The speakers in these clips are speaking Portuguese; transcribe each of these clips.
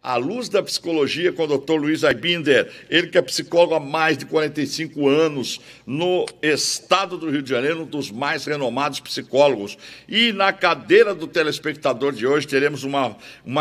À Luz da Psicologia com o Dr. Luiz Aibinder, ele que é psicólogo há mais de 45 anos no estado do Rio de Janeiro, um dos mais renomados psicólogos. E na cadeira do telespectador de hoje teremos uma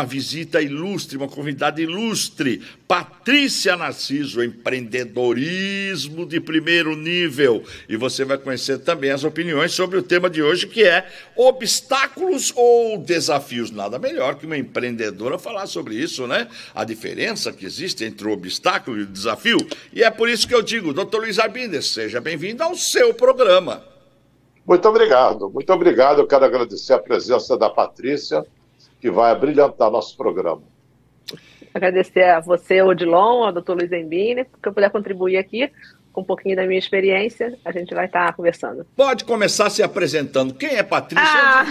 visita ilustre, uma convidada ilustre, Patrícia Narciso, empreendedorismo de primeiro nível. E você vai conhecer também as opiniões sobre o tema de hoje, que é obstáculos ou desafios. Nada melhor que uma empreendedora falar sobre isso, né? A diferença que existe entre o obstáculo e o desafio. E é por isso que eu digo, Dr. Luiz Aibinder, seja bem-vindo ao seu programa. Muito obrigado, muito obrigado. Eu quero agradecer a presença da Patrícia, que vai brilhantar nosso programa. Agradecer a você, Odilon, ao Dr. Luiz Aibinder, porque eu puder contribuir aqui com um pouquinho da minha experiência, a gente vai estar conversando. Pode começar se apresentando. Quem é Patrícia?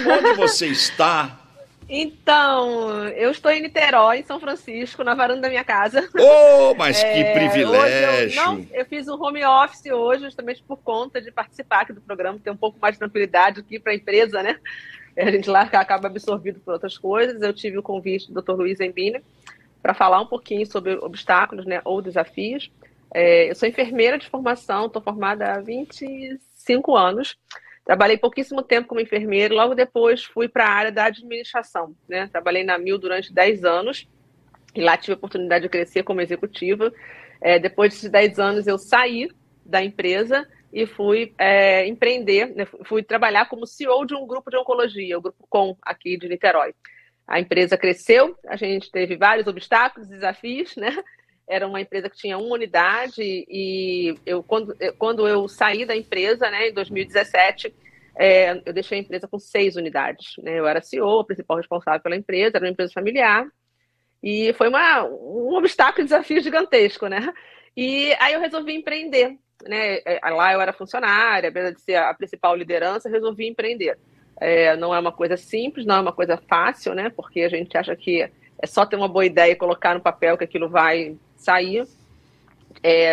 Onde você está? Então, eu estou em Niterói, em São Francisco, na varanda da minha casa. Oh, mas que privilégio! Eu fiz um home office hoje, justamente por conta de participar aqui do programa, ter um pouco mais de tranquilidade aqui para a empresa, né? A gente lá acaba absorvido por outras coisas. Eu tive o convite do Dr. Luiz Aibinder para falar um pouquinho sobre obstáculos, né, ou desafios. Eu sou enfermeira de formação, estou formada há 25 anos. Trabalhei pouquíssimo tempo como enfermeira, logo depois fui para a área da administração, né? Trabalhei na Mil durante 10 anos e lá tive a oportunidade de crescer como executiva. Depois desses 10 anos eu saí da empresa e fui empreender, né? Fui trabalhar como CEO de um grupo de oncologia, o Grupo Com, aqui de Niterói. A empresa cresceu, a gente teve vários obstáculos, desafios, né? Era uma empresa que tinha uma unidade e quando eu saí da empresa, né, em 2017, eu deixei a empresa com 6 unidades. Né? Eu era CEO, a principal responsável pela empresa, era uma empresa familiar e foi um obstáculo e desafio gigantesco, né? E aí eu resolvi empreender. Né? Lá eu era funcionária, apesar de ser a principal liderança, eu resolvi empreender. Não é uma coisa simples, não é uma coisa fácil, né? Porque a gente acha que é só ter uma boa ideia e colocar no papel que aquilo vai sair.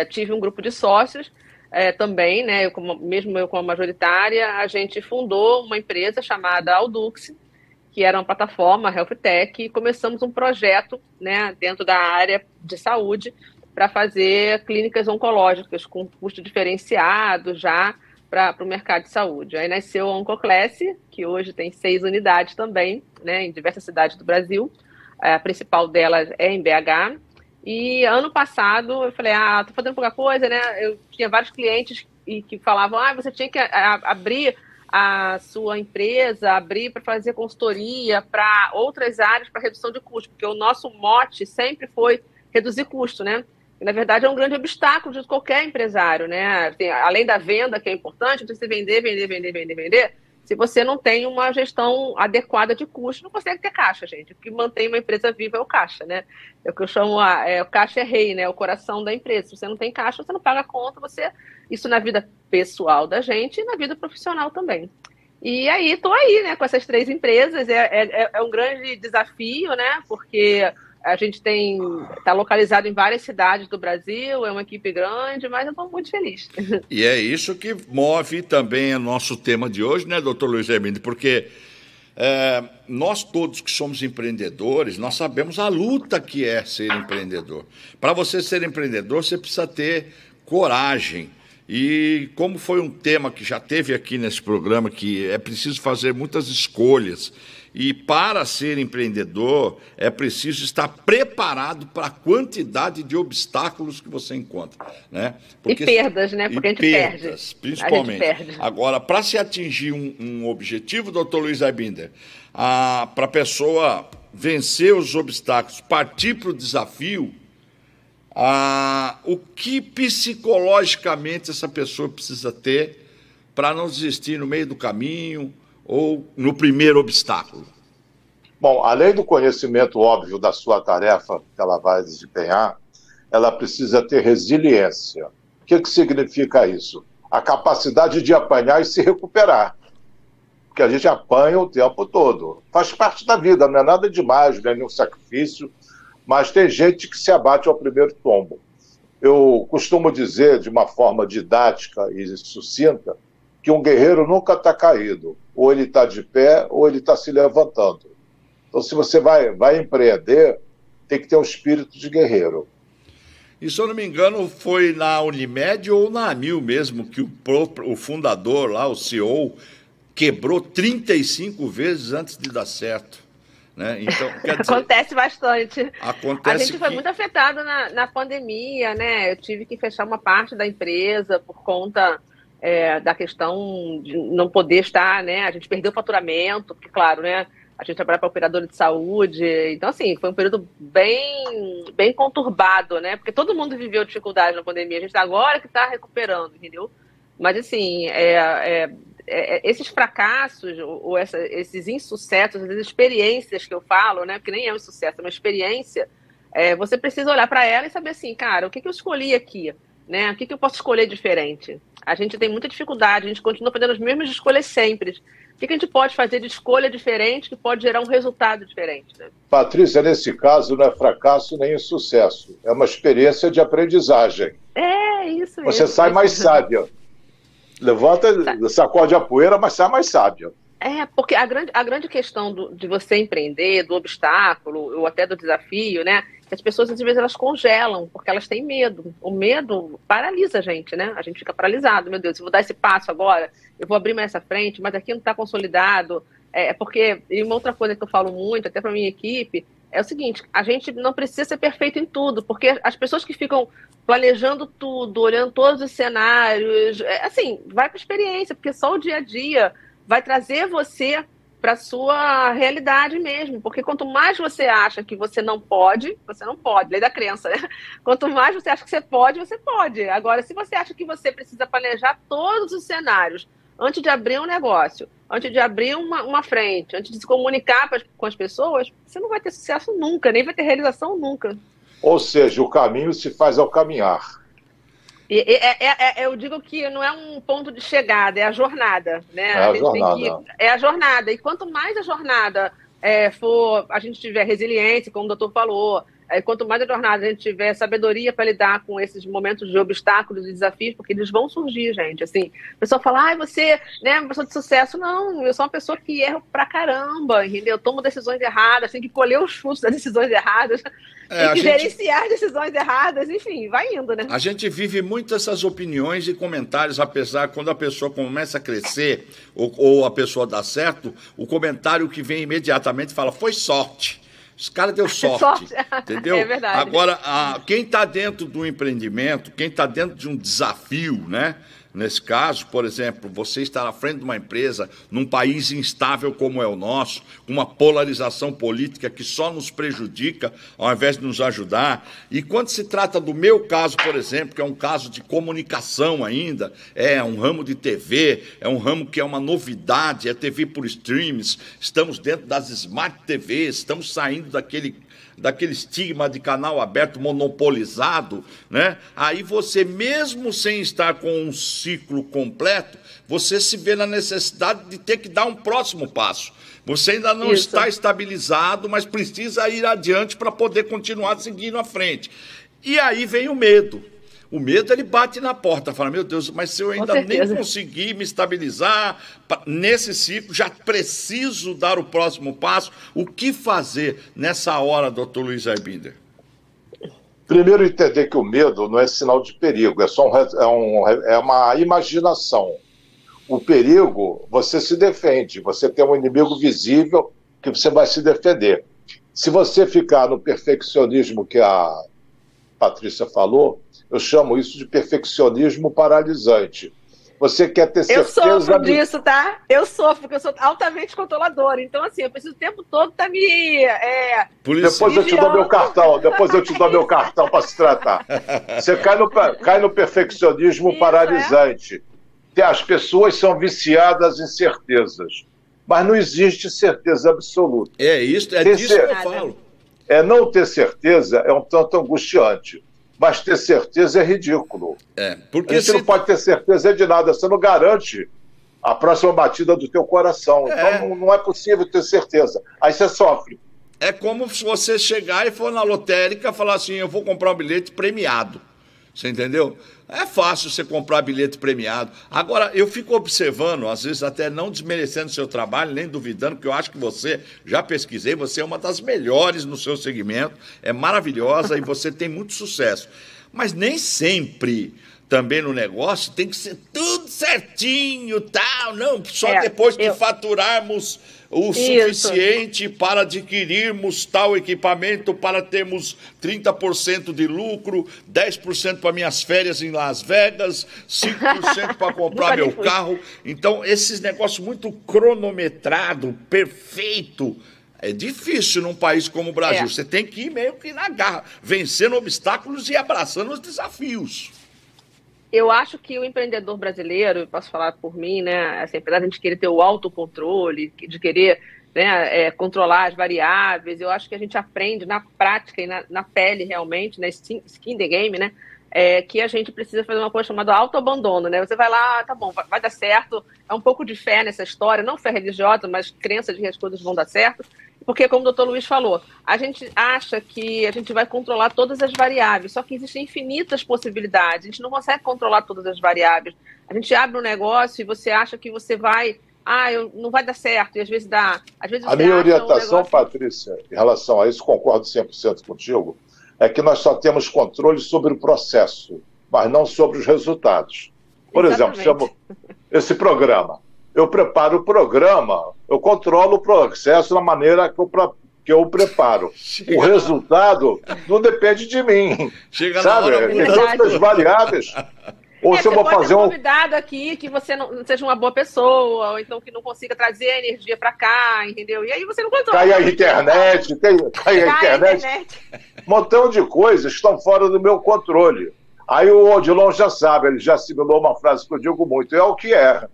Tive um grupo de sócios também, né? Mesmo eu como majoritária, a gente fundou uma empresa chamada Aldux, que era uma plataforma Health Tech, e começamos um projeto, né, dentro da área de saúde para fazer clínicas oncológicas com custo diferenciado já para o mercado de saúde. Aí nasceu a Oncoclass, que hoje tem 6 unidades também, né, em diversas cidades do Brasil. A principal delas é em BH. E ano passado eu falei, tô fazendo pouca coisa, né? Eu tinha vários clientes que falavam, você tinha que abrir a sua empresa, abrir para fazer consultoria para outras áreas para redução de custo, porque o nosso mote sempre foi reduzir custo, né? E, na verdade, é um grande obstáculo de qualquer empresário, né? Além da venda, que é importante, você vender. Se você não tem uma gestão adequada de custo, não consegue ter caixa, gente. O que mantém uma empresa viva é o caixa, né? É o que eu chamo, o caixa é rei, né? É o coração da empresa. Se você não tem caixa, você não paga a conta, isso na vida pessoal da gente e na vida profissional também. E aí, estou aí, né, com essas 3 empresas. É um grande desafio, né? Porque a gente está localizado em várias cidades do Brasil, é uma equipe grande, mas eu estou muito feliz. E é isso que move também o nosso tema de hoje, né, doutor Luiz Aibinder? Porque nós todos que somos empreendedores, nós sabemos a luta que é ser empreendedor. Para você ser empreendedor, você precisa ter coragem. E como foi um tema que já teve aqui nesse programa, que é preciso fazer muitas escolhas, e para ser empreendedor é preciso estar preparado para a quantidade de obstáculos que você encontra, né? Porque, e perdas, né? Porque a gente perde. Principalmente. A gente perde. Agora, para se atingir um objetivo, doutor Luiz Aibinder, para a pessoa vencer os obstáculos, partir para o desafio, o que psicologicamente essa pessoa precisa ter para não desistir no meio do caminho ou no primeiro obstáculo? Bom, além do conhecimento óbvio da sua tarefa que ela vai desempenhar, ela precisa ter resiliência. O que significa isso? A capacidade de apanhar e se recuperar. Porque a gente apanha o tempo todo. Faz parte da vida, não é nada demais, não é nenhum sacrifício, mas tem gente que se abate ao primeiro tombo. Eu costumo dizer, de uma forma didática e sucinta, que um guerreiro nunca está caído. Ou ele está de pé, ou ele está se levantando. Então, se você vai empreender, tem que ter um espírito de guerreiro. E, se eu não me engano, foi na Unimed ou na Amil mesmo que o fundador lá, o CEO, quebrou 35 vezes antes de dar certo. Né? Então, quer dizer, acontece bastante. Acontece a gente foi muito afetado na pandemia, né? Eu tive que fechar uma parte da empresa por conta da questão de não poder estar, né? A gente perdeu o faturamento, porque, claro, né? A gente trabalha para operadora de saúde. Então, assim, foi um período bem conturbado, né? Porque todo mundo viveu dificuldade na pandemia. A gente agora que está recuperando, entendeu? Mas, assim, esses fracassos ou esses insucessos, essas experiências que eu falo, né? Porque nem é um insucesso, é uma experiência. Você precisa olhar para ela e saber assim, cara, o que eu escolhi aqui? Né? O que eu posso escolher diferente? A gente tem muita dificuldade, a gente continua fazendo as mesmas escolhas sempre. O que a gente pode fazer de escolha diferente que pode gerar um resultado diferente? Né? Patrícia, nesse caso, não é fracasso nem sucesso. É uma experiência de aprendizagem. É isso mesmo. Você sai mais sábia. Levanta, sacode a poeira, mas sai mais sábia. Porque a grande questão de você empreender, do obstáculo, ou até do desafio, né? As pessoas, às vezes, elas congelam, porque elas têm medo. O medo paralisa a gente, né? A gente fica paralisado. Meu Deus, eu vou dar esse passo agora, eu vou abrir mais essa frente, mas aqui não está consolidado. Porque, e uma outra coisa que eu falo muito, até para minha equipe, é o seguinte, a gente não precisa ser perfeito em tudo, porque as pessoas que ficam planejando tudo, olhando todos os cenários, assim, vai para a experiência, porque só o dia a dia vai trazer você para a sua realidade mesmo, porque quanto mais você acha que você não pode, lei da crença, né? Quanto mais você acha que você pode. Agora, se você acha que você precisa planejar todos os cenários antes de abrir um negócio, antes de abrir uma frente, antes de se comunicar com as pessoas, você não vai ter sucesso nunca, nem vai ter realização nunca. Ou seja, o caminho se faz ao caminhar. Eu digo que não é um ponto de chegada, é a jornada, né? É a jornada. E quanto mais a jornada a gente tiver resiliência, como o doutor falou, quanto mais a jornada a gente tiver sabedoria para lidar com esses momentos de obstáculos e desafios, porque eles vão surgir, gente. Assim, a pessoa fala, você, né, uma pessoa de sucesso. Não, eu sou uma pessoa que erra pra caramba, entendeu? Eu tomo decisões erradas, tenho que colher os frutos das decisões erradas, tem que gerenciar decisões erradas, enfim, vai indo, né? A gente vive muito essas opiniões e comentários, apesar quando a pessoa começa a crescer ou a pessoa dá certo, o comentário que vem imediatamente fala, foi sorte. Esse cara deu sorte, entendeu? É verdade. Agora, quem está dentro do empreendimento, quem está dentro de um desafio, né? Nesse caso, por exemplo, você está à frente de uma empresa num país instável como é o nosso, com uma polarização política que só nos prejudica ao invés de nos ajudar. E quando se trata do meu caso, por exemplo, que é um caso de comunicação ainda, é um ramo de TV, é um ramo que é uma novidade, é TV por streams, estamos dentro das Smart TVs, estamos saindo daquele estigma de canal aberto monopolizado, né? Aí você, mesmo sem estar com um ciclo completo, você se vê na necessidade de ter que dar um próximo passo. Você ainda não está estabilizado, mas precisa ir adiante para poder continuar seguindo à frente. E aí vem o medo. O medo, ele bate na porta, fala, meu Deus, mas se eu ainda nem conseguir me estabilizar nesse ciclo, já preciso dar o próximo passo. O que fazer nessa hora, doutor Luiz Aibinder? Primeiro, entender que o medo não é sinal de perigo, é uma imaginação. O perigo, você se defende, você tem um inimigo visível que você vai se defender. Se você ficar no perfeccionismo que a Patrícia falou, eu chamo isso de perfeccionismo paralisante. Você quer ter certeza... Eu sofro disso, tá? Eu sofro, porque eu sou altamente controladora. Então, assim, eu preciso o tempo todo estar me... Depois eu te dou meu cartão, para se tratar. Você cai no perfeccionismo paralisante. As pessoas são viciadas em certezas, mas não existe certeza absoluta. Disso que eu falo. Não ter certeza é um tanto angustiante. Mas ter certeza é ridículo. Porque a gente não pode ter certeza de nada. Você não garante a próxima batida do teu coração. Então não é possível ter certeza. Aí você sofre. É como se você chegar e for na lotérica e falar assim, eu vou comprar um bilhete premiado. Você entendeu? É fácil você comprar bilhete premiado. Agora, eu fico observando, às vezes até não desmerecendo o seu trabalho, nem duvidando, porque eu acho que você, já pesquisei, você é uma das melhores no seu segmento, é maravilhosa e você tem muito sucesso. Mas nem sempre também no negócio tem que ser tudo certinho, tal, não, só depois que faturarmos o suficiente para adquirirmos tal equipamento, para termos 30% de lucro, 10% para minhas férias em Las Vegas, 5% para comprar meu carro. Então, esses negócios muito cronometrado, perfeito, é difícil num país como o Brasil. Você tem que ir meio que na garra, vencendo obstáculos e abraçando os desafios. Eu acho que o empreendedor brasileiro, eu posso falar por mim, né, assim, apesar de a gente querer ter o autocontrole, de querer, né, controlar as variáveis, eu acho que a gente aprende na prática e na pele realmente, na skin the game, né, que a gente precisa fazer uma coisa chamada autoabandono, né? Você vai lá, tá bom, vai dar certo, é um pouco de fé nessa história, não fé religiosa, mas crença de que as coisas vão dar certo, porque, como o doutor Luiz falou, a gente acha que a gente vai controlar todas as variáveis, só que existem infinitas possibilidades, a gente não consegue controlar todas as variáveis. A gente abre um negócio e você acha que você vai, não vai dar certo, e às vezes dá. Às vezes a minha orientação, Patrícia, em relação a isso, concordo 100% contigo, é que nós só temos controle sobre o processo, mas não sobre os resultados. Por exemplo, esse programa. Eu preparo o programa, eu controlo o processo da maneira que eu preparo. O resultado não depende de mim. Sabe? Tem outras variáveis. Ou se eu vou fazer um convidado aqui que você não seja uma boa pessoa, ou então que não consiga trazer a energia para cá, entendeu? E aí você não controla. Cai a internet, cai a internet. Um montão de coisas estão fora do meu controle. Aí o Odilon já sabe, ele já assimilou uma frase que eu digo muito, é o que é.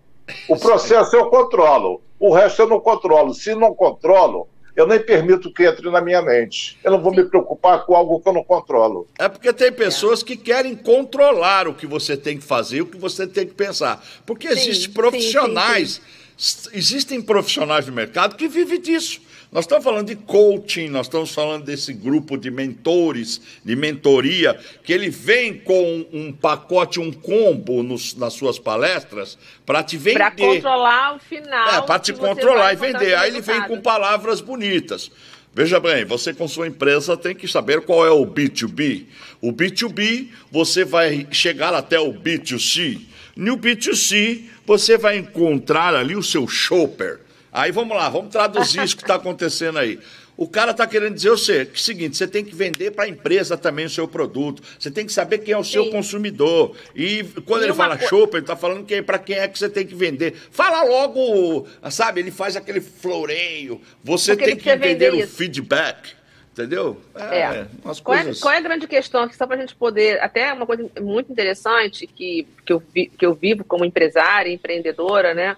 O processo eu controlo, o resto eu não controlo. Se não controlo, eu nem permito que entre na minha mente. Eu não vou me preocupar com algo que eu não controlo. É porque tem pessoas que querem controlar o que você tem que fazer, o que você tem que pensar. Porque existem profissionais, existem profissionais no mercado que vivem disso. Nós estamos falando de coaching, nós estamos falando desse grupo de mentores, de mentoria, que ele vem com um pacote, um combo nas suas palestras para te vender. Para controlar o final. Para te controlar e vender. Aí ele vem com palavras bonitas. Veja bem, você com sua empresa tem que saber qual é o B2B. O B2B, você vai chegar até o B2C. No B2C, você vai encontrar ali o seu shopper. Aí vamos lá, vamos traduzir isso que está acontecendo aí. O cara está querendo dizer o seguinte, você tem que vender para a empresa também o seu produto, você tem que saber quem é o seu consumidor. E quando ele fala shopper, ele está falando para quem é que você tem que vender. Fala logo, sabe, ele faz aquele floreio, você tem que entender o feedback. Entendeu? Qual é a grande questão aqui, só para a gente poder, até uma coisa muito interessante que eu vivo como empresária, empreendedora, né?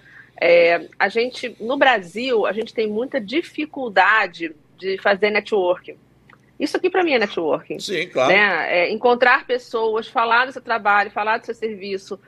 A gente, no Brasil, a gente tem muita dificuldade de fazer networking. Isso aqui para mim é networking. Sim, claro. Né? Encontrar pessoas, falar do seu trabalho, falar do seu serviço,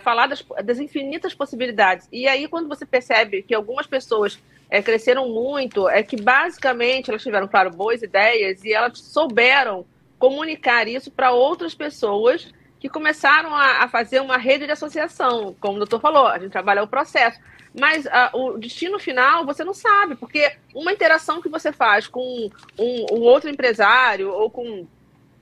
falar das infinitas possibilidades. E aí, quando você percebe que algumas pessoas cresceram muito, é que basicamente elas tiveram, claro, boas ideias e elas souberam comunicar isso para outras pessoas que começaram a fazer uma rede de associação. Como o doutor falou, a gente trabalha o processo. Mas o destino final você não sabe, porque uma interação que você faz com um outro empresário ou com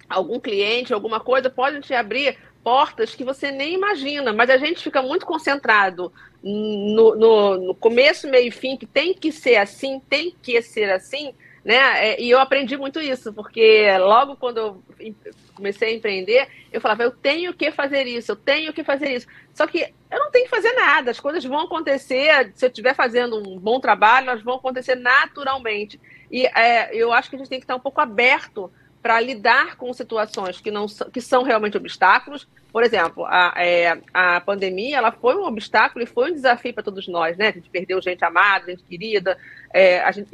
algum cliente, alguma coisa, pode te abrir portas que você nem imagina. Mas a gente fica muito concentrado no começo, meio e fim, que tem que ser assim, né? E eu aprendi muito isso, porque logo quando eu comecei a empreender, eu falava, eu tenho que fazer isso. Só que eu não tenho que fazer nada, as coisas vão acontecer, se eu estiver fazendo um bom trabalho, elas vão acontecer naturalmente. E eu acho que a gente tem que estar um pouco aberto para lidar com situações que são realmente obstáculos. Por exemplo, a pandemia, ela foi um obstáculo e foi um desafio para todos nós, né? A gente perdeu gente amada, gente querida,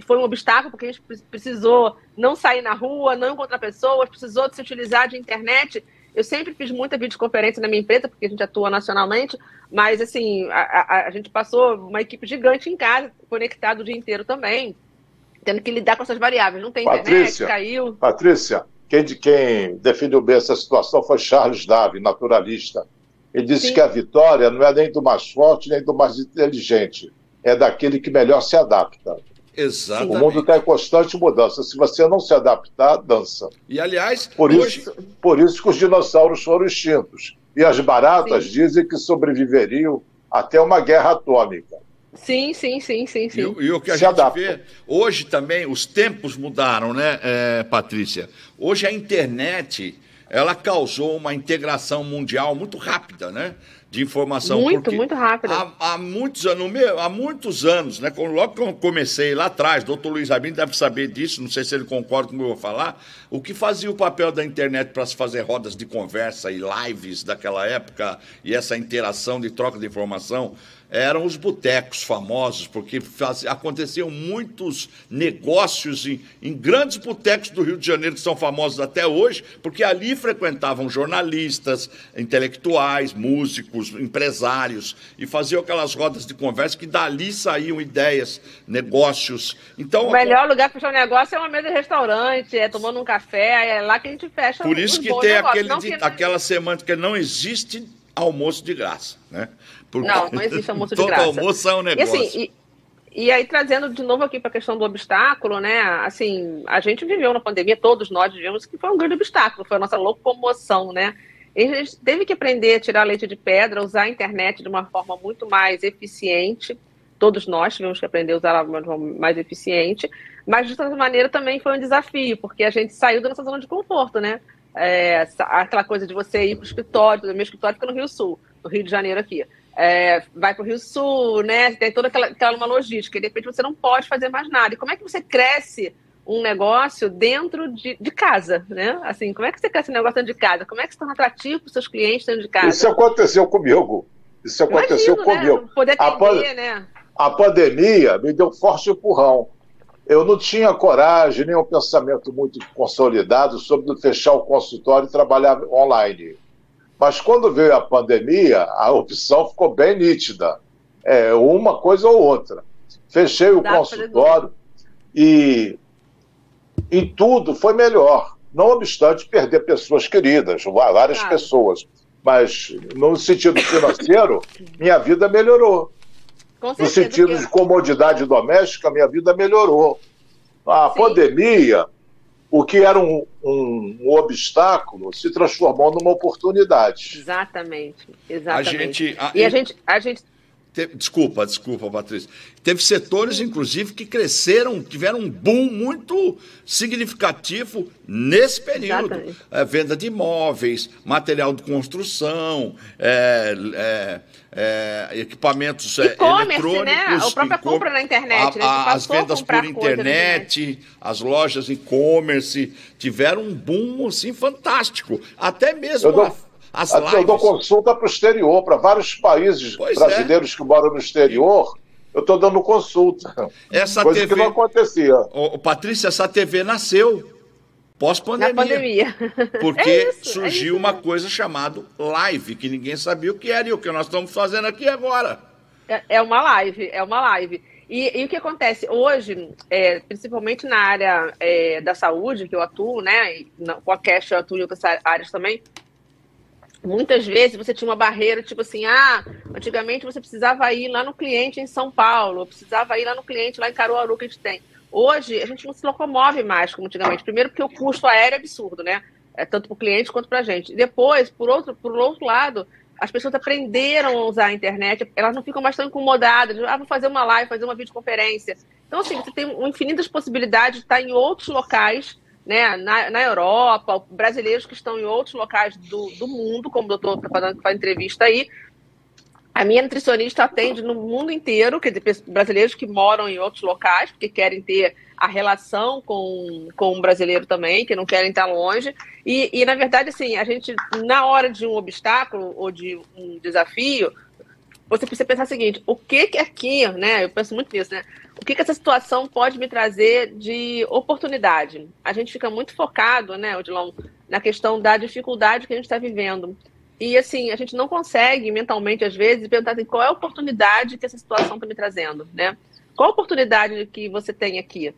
foi um obstáculo porque a gente precisou não sair na rua, não encontrar pessoas, precisou se utilizar de internet. Eu sempre fiz muita videoconferência na minha empresa, porque a gente atua nacionalmente, mas assim, a gente passou uma equipe gigante em casa, conectado o dia inteiro também, tendo que lidar com essas variáveis. Não tem internet, caiu. Patrícia, Quem definiu bem essa situação foi Charles Darwin, naturalista. Ele disse Sim. que a vitória não é nem do mais forte, nem do mais inteligente, é daquele que melhor se adapta. Exatamente. O mundo está em constante mudança. Se você não se adaptar, dança. E, aliás, Por isso que os dinossauros foram extintos. E as baratas Sim. dizem que sobreviveriam até uma guerra atômica. Sim. E o que a gente vê, hoje também, os tempos mudaram, né, Patrícia? Hoje a internet, ela causou uma integração mundial muito rápida, né? De informação. Muito rápida. Há muitos anos, né? Logo que eu comecei lá atrás, o doutor Luiz Albino deve saber disso, não sei se ele concorda com o que eu vou falar, o que fazia o papel da internet para se fazer rodas de conversa e lives daquela época, e essa interação de troca de informação, eram os botecos famosos, porque aconteciam muitos negócios em grandes botecos do Rio de Janeiro, que são famosos até hoje, porque ali frequentavam jornalistas, intelectuais, músicos, empresários, e faziam aquelas rodas de conversa que dali saíam ideias, negócios. Então, o melhor lugar para fechar um negócio é uma mesa de restaurante, é tomando um café, é lá que a gente fecha. Por isso que tem aquela semântica, não existe almoço de graça, né? Porque não existe almoço de graça. Todo almoço é um negócio. E, assim, e aí, trazendo de novo aqui para a questão do obstáculo, né? Assim, a gente viveu na pandemia, todos nós vivemos, que foi um grande obstáculo, foi a nossa locomoção, né? E a gente teve que aprender a tirar leite de pedra, usar a internet de uma forma muito mais eficiente. Todos nós tivemos que aprender a usar ela de uma forma mais eficiente, mas de toda maneira também foi um desafio, porque a gente saiu da nossa zona de conforto, né? Aquela coisa de você ir para o escritório, o meu escritório fica no Rio Sul, no Rio de Janeiro aqui. Vai para o Rio Sul, né? Tem toda aquela logística, e de repente você não pode fazer mais nada. E como é que você cresce um negócio dentro de casa, né? Assim, como é que você cresce um negócio dentro de casa? Como é que você torna atrativo para os seus clientes dentro de casa? Isso aconteceu comigo. Né? Poder atender, né? A pandemia me deu um forte empurrão. Eu não tinha coragem, nem um pensamento muito consolidado sobre fechar o consultório e trabalhar online. Mas quando veio a pandemia, a opção ficou bem nítida. Uma coisa ou outra. Fechei o consultório e em tudo foi melhor. Não obstante perder pessoas queridas, várias pessoas. Mas no sentido financeiro, minha vida melhorou. No sentido de comodidade doméstica, minha vida melhorou. A pandemia, o que era um obstáculo, se transformou numa oportunidade. Exatamente. A gente Desculpa, Patrícia. Teve setores, inclusive, que cresceram, tiveram um boom muito significativo nesse período. Venda de imóveis, material de construção, equipamentos eletrônicos. Né? A própria compra na internet. As vendas por internet, as lojas e-commerce tiveram um boom assim, fantástico. Até mesmo eu dou consulta para o exterior, para vários países brasileiros que moram no exterior. Eu estou dando consulta. Coisa que não acontecia. Patrícia, essa TV nasceu pós-pandemia. Na pandemia. Porque surgiu uma coisa chamada live, que ninguém sabia o que era, e o que nós estamos fazendo aqui agora. É uma live. E o que acontece hoje, principalmente na área da saúde, que eu atuo, né? E com a Cash eu atuo em outras áreas também. Muitas vezes você tinha uma barreira, tipo assim, antigamente você precisava ir lá no cliente em São Paulo, precisava ir lá no cliente lá em Caruaru que a gente tem. Hoje, a gente não se locomove mais como antigamente. Primeiro porque o custo aéreo é absurdo, né? Tanto para o cliente quanto para a gente. Depois, por outro lado, as pessoas aprenderam a usar a internet, elas não ficam mais tão incomodadas. Vou fazer uma live, fazer uma videoconferência. Então, assim, você tem infinitas possibilidades de estar em outros locais, né, na Europa, brasileiros que estão em outros locais do mundo, como o doutor está faz entrevista aí. A minha nutricionista atende no mundo inteiro, quer dizer, brasileiros que moram em outros locais, porque querem ter a relação com o brasileiro também, que não querem estar longe. E, na verdade, assim, a gente, na hora de um obstáculo ou de um desafio, você precisa pensar o seguinte, o que aqui, né, eu penso muito nisso, né, o que essa situação pode me trazer de oportunidade? A gente fica muito focado, né, Odilon, na questão da dificuldade que a gente está vivendo. E, assim, a gente não consegue mentalmente, às vezes, perguntar assim, qual é a oportunidade que essa situação está me trazendo, né? Qual a oportunidade que você tem aqui?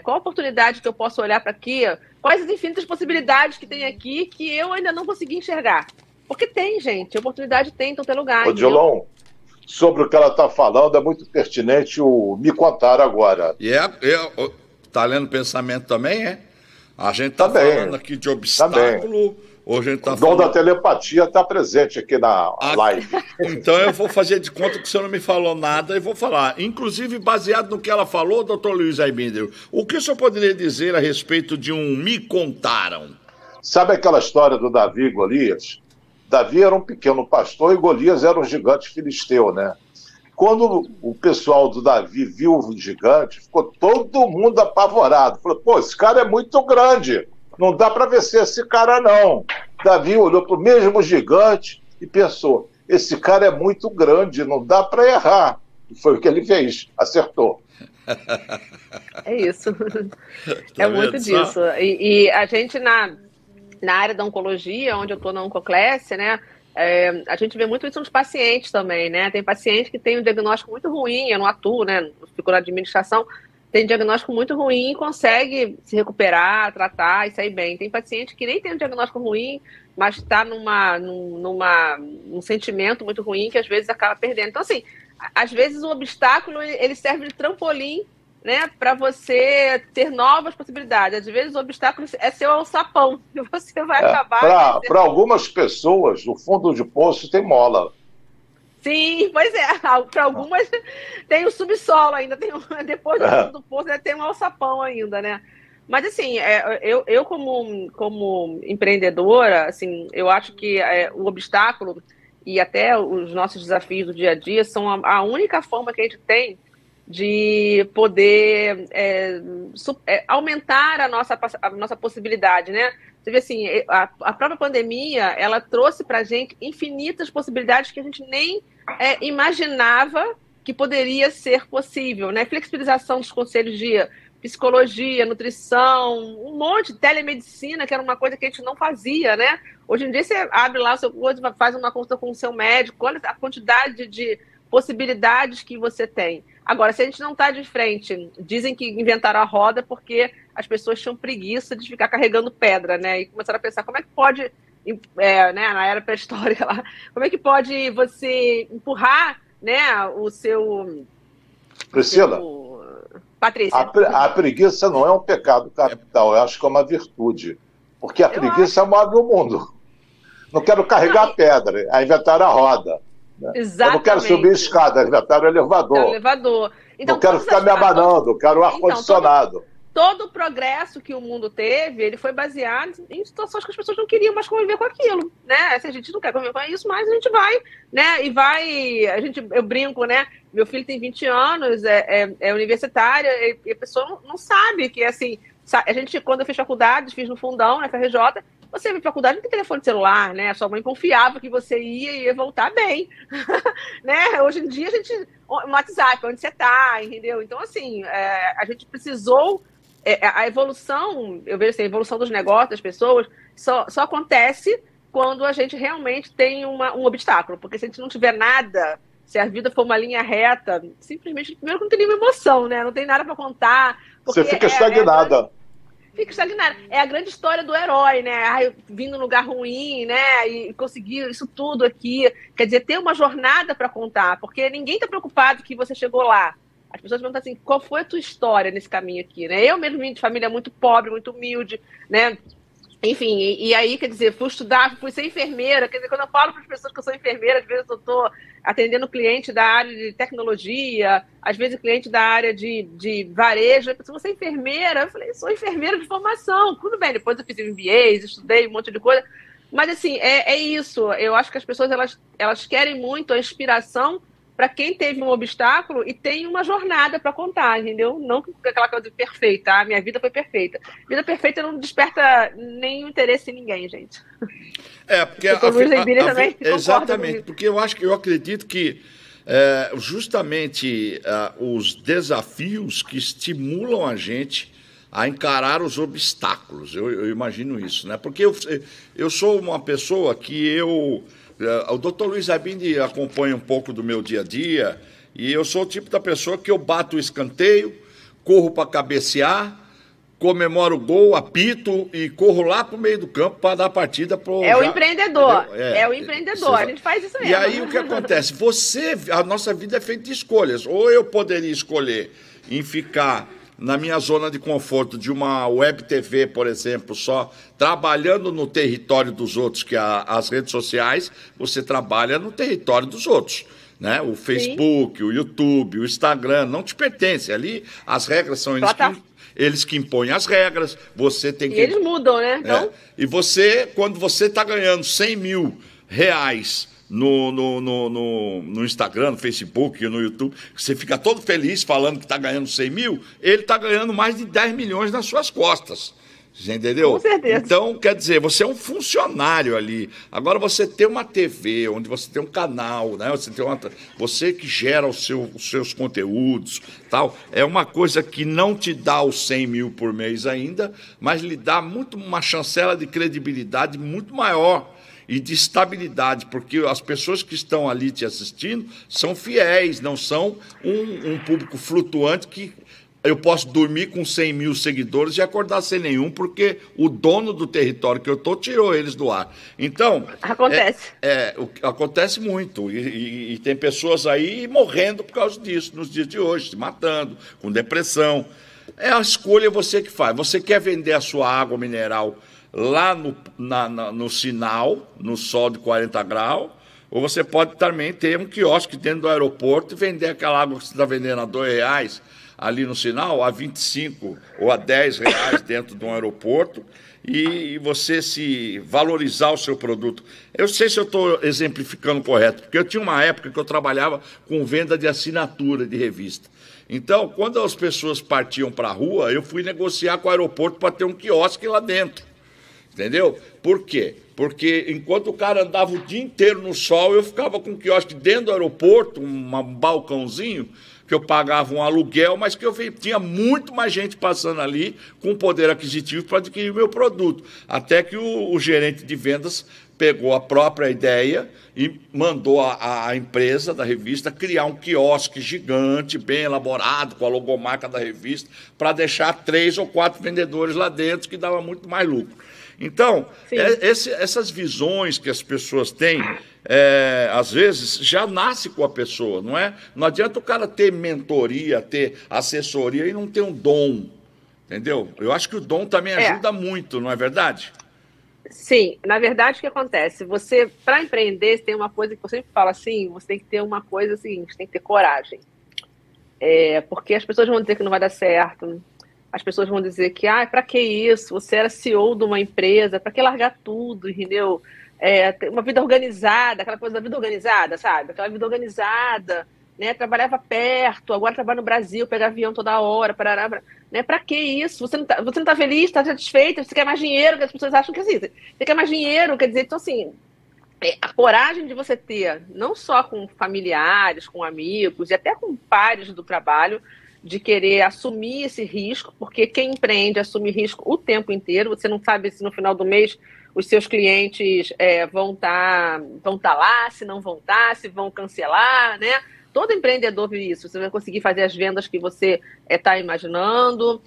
Qual a oportunidade que eu posso olhar para aqui? Quais as infinitas possibilidades que tem aqui que eu ainda não consegui enxergar? Porque tem, gente, oportunidade tem, então tem lugar. Odilon, sobre o que ela está falando, é muito pertinente o me contar agora. E tá lendo pensamento também, é? A gente está falando aqui de obstáculo, ou a gente tá o dom da telepatia está presente aqui na live. Então eu vou fazer de conta que o senhor não me falou nada e vou falar. Inclusive, baseado no que ela falou, doutor Luiz Aibinder, o que o senhor poderia dizer a respeito de um me contaram? Sabe aquela história do Davi e Golias? Davi era um pequeno pastor e Golias era um gigante filisteu, né? Quando o pessoal do Davi viu o gigante, ficou todo mundo apavorado. Falou, pô, esse cara é muito grande, não dá para vencer esse cara, não. Davi olhou para o mesmo gigante e pensou, esse cara é muito grande, não dá para errar. E foi o que ele fez, acertou. É isso. É muito disso. E a gente, na área da oncologia, onde eu estou na Oncoclasse, né? A gente vê muito isso nos pacientes também, né? Tem paciente que tem um diagnóstico muito ruim, eu não atuo, né? Fico na administração, tem um diagnóstico muito ruim e consegue se recuperar, tratar e sair bem. Tem paciente que nem tem um diagnóstico ruim, mas está num sentimento muito ruim que às vezes acaba perdendo. Então, assim, às vezes o obstáculo ele serve de trampolim, né, para você ter novas possibilidades. Às vezes o obstáculo é seu alçapão, e você vai acabar... Para algumas pessoas, o fundo de poço tem mola. Sim, pois é. Para algumas tem o subsolo ainda, depois do fundo do poço tem um alçapão ainda, né? Mas assim, eu como empreendedora, assim, eu acho que o obstáculo e até os nossos desafios do dia a dia são a única forma que a gente tem de poder aumentar a nossa possibilidade, né? Você vê assim, a própria pandemia, ela trouxe para a gente infinitas possibilidades que a gente nem imaginava que poderia ser possível, né? Flexibilização dos conselhos de psicologia, nutrição, um monte de telemedicina, que era uma coisa que a gente não fazia, né? Hoje em dia você abre lá o seu coisa, faz uma consulta com o seu médico, olha a quantidade de possibilidades que você tem. Agora, se a gente não está de frente, dizem que inventaram a roda porque as pessoas tinham preguiça de ficar carregando pedra, né? E começaram a pensar como é que pode, né, na era pré-histórica lá, como é que você empurrar, né, o seu... Priscila, Patrícia. A preguiça não é um pecado capital, eu acho que é uma virtude. Porque a preguiça move o mundo. Não quero carregar pedra, inventaram a roda. Exatamente. Eu não quero subir escada, inventaram o elevador. Então, não quero ficar me abanando, quero ar-condicionado. Todo o progresso que o mundo teve, ele foi baseado em situações que as pessoas não queriam mais conviver com aquilo, né? Se a gente não quer conviver com isso, mas a gente vai, né? Eu brinco, né? Meu filho tem 20 anos, é universitário, e a pessoa não sabe que, assim, quando eu fiz faculdade, fiz no Fundão, na FRJ, você ia pra faculdade, não tem telefone celular, né? A sua mãe confiava que você ia voltar bem, né? Hoje em dia, no WhatsApp, onde você tá, entendeu? Então, assim, a gente precisou... a evolução, eu vejo assim, a evolução dos negócios, das pessoas, só acontece quando a gente realmente tem um obstáculo. Porque se a gente não tiver nada, se a vida for uma linha reta, simplesmente, primeiro que não tem nenhuma emoção, né? Não tem nada para contar. Você fica estagnada. Fica estagnada. É a grande história do herói, né? Eu vim num lugar ruim, né? E consegui isso tudo aqui. Quer dizer, ter uma jornada para contar, porque ninguém está preocupado que você chegou lá. As pessoas perguntam assim, qual foi a tua história nesse caminho aqui, né? Eu mesmo vim de família muito pobre, muito humilde, né? Enfim, e aí, quer dizer, fui estudar, fui ser enfermeira. Quer dizer, quando eu falo para as pessoas que eu sou enfermeira, às vezes eu estou atendendo cliente da área de tecnologia, às vezes cliente da área de varejo. A pessoa, você é enfermeira? Eu falei, sou enfermeira de formação. Tudo bem, depois eu fiz MBAs, estudei um monte de coisa. Mas, assim, é isso. Eu acho que as pessoas, elas querem muito a inspiração para quem teve um obstáculo e tem uma jornada para contar, entendeu? Não aquela coisa perfeita, a minha vida foi perfeita. Vida perfeita não desperta nenhum interesse em ninguém, gente. Porque exatamente, porque eu acredito que justamente os desafios que estimulam a gente a encarar os obstáculos, eu imagino isso, né? Porque eu sou uma pessoa que o doutor Luiz Aibinder acompanha um pouco do meu dia a dia e eu sou o tipo da pessoa que eu bato o escanteio, corro para cabecear, comemoro o gol, apito e corro lá para o meio do campo para dar a partida para o... É o empreendedor, é o empreendedor, a gente faz isso mesmo. E aí o que acontece? A nossa vida é feita de escolhas. Ou eu poderia escolher em ficar na minha zona de conforto de uma web TV, por exemplo, só trabalhando no território dos outros, que as redes sociais, você trabalha no território dos outros. Né? O Facebook, Sim. O YouTube, o Instagram, não te pertence. Ali as regras são eles que impõem as regras, você tem que... E eles mudam, né? Então... E você, quando você está ganhando 100 mil reais no Instagram, no Facebook, no YouTube, você fica todo feliz falando que está ganhando 100 mil, ele está ganhando mais de 10 milhões nas suas costas. Você entendeu? Com certeza. Então, quer dizer, você é um funcionário ali. Agora, você tem uma TV, onde você tem um canal, né? Você que gera os seus conteúdos, tal, é uma coisa que não te dá os 100 mil por mês ainda, mas lhe dá uma chancela de credibilidade muito maior e de estabilidade, porque as pessoas que estão ali te assistindo são fiéis, não são um público flutuante que eu posso dormir com 100 mil seguidores e acordar sem nenhum, porque o dono do território que eu estou tirou eles do ar. Então... Acontece. Acontece muito. E tem pessoas aí morrendo por causa disso, nos dias de hoje, se matando, com depressão. É a escolha você que faz. Você quer vender a sua água mineral lá no sinal, no sol de 40 graus, ou você pode também ter um quiosque dentro do aeroporto e vender aquela água que você está vendendo a R$2 ali no sinal, a 25 ou a 10 reais dentro de um aeroporto, e você se valorizar o seu produto. Eu sei se eu estou exemplificando correto, porque eu tinha uma época que eu trabalhava com venda de assinatura de revista. Então, quando as pessoas partiam para a rua, eu fui negociar com o aeroporto para ter um quiosque lá dentro. Entendeu? Por quê? Porque enquanto o cara andava o dia inteiro no sol, eu ficava com um quiosque dentro do aeroporto, um balcãozinho, que eu pagava um aluguel, mas que eu tinha muito mais gente passando ali com poder aquisitivo para adquirir o meu produto. Até que o gerente de vendas pegou a própria ideia e mandou a empresa da revista criar um quiosque gigante, bem elaborado, com a logomarca da revista, para deixar 3 ou 4 vendedores lá dentro, que dava muito mais lucro. Então, essas visões que as pessoas têm, às vezes, já nasce com a pessoa, não é? Não adianta o cara ter mentoria, ter assessoria e não ter um dom, entendeu? Eu acho que o dom também ajuda muito, não é verdade? Sim, na verdade, o que acontece? Você, para empreender, tem uma coisa que eu sempre falo assim, você tem que ter uma coisa seguinte, tem que ter coragem. Porque as pessoas vão dizer que não vai dar certo, as pessoas vão dizer que, para que isso? Você era CEO de uma empresa, para que largar tudo, entendeu? Uma vida organizada, aquela coisa da vida organizada, sabe? Aquela vida organizada, né? Trabalhava perto, agora trabalha no Brasil, pega avião toda hora, né? Para que isso? Você não tá feliz, está satisfeita, você quer mais dinheiro, que as pessoas acham que assim, você quer mais dinheiro, quer dizer, então assim, a coragem de você ter, não só com familiares, com amigos e até com pares do trabalho, de querer assumir esse risco, porque quem empreende assume risco o tempo inteiro, você não sabe se no final do mês os seus clientes vão tá lá, se não vão estar, se vão cancelar, né? Todo empreendedor vive isso, você vai conseguir fazer as vendas que você está imaginando,